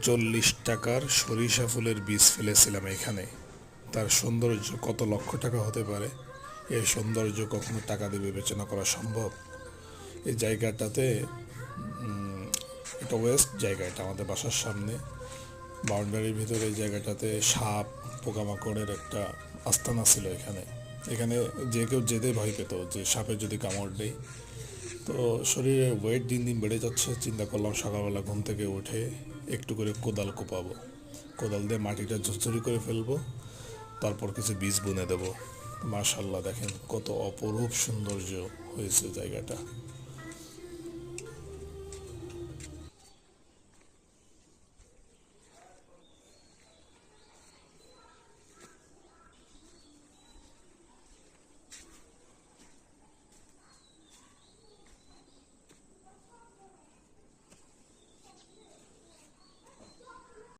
40 টাকার সরিষা ফুলের বীজ ফেলেছিলাম এখানে। তার সৌন্দর্য কত লক্ষ টাকা হতে পারে। এই সৌন্দর্য কখনো টাকা দিয়ে বিবেচনা করা সম্ভব? এই জায়গাটাতে এটা ওয়েস্ট জায়গা, এটা আমাদের বাসার সামনে বাউন্ডারির ভিতরে। এই জায়গাটাতে সাপ পোকামাকড়ের একটা আস্তানা ছিল। এখানে এখানে যে কেউ যেতে ভয় পেত যে সাপে যদি কামড় দেয়। তো শরীরের ওয়েট দিন দিন বেড়ে যাচ্ছে। চিন্তা করলাম সকালবেলা ঘুম থেকে উঠে একটু করে কোদাল কোপাবো, কোদাল দিয়ে মাটিটা ঝুরঝুরি করে ফেলবো, তারপর কিছু বীজ বুনে দেবো। মাশাল্লাহ, দেখেন কত অপরূপ সৌন্দর্য হয়েছে জায়গাটা।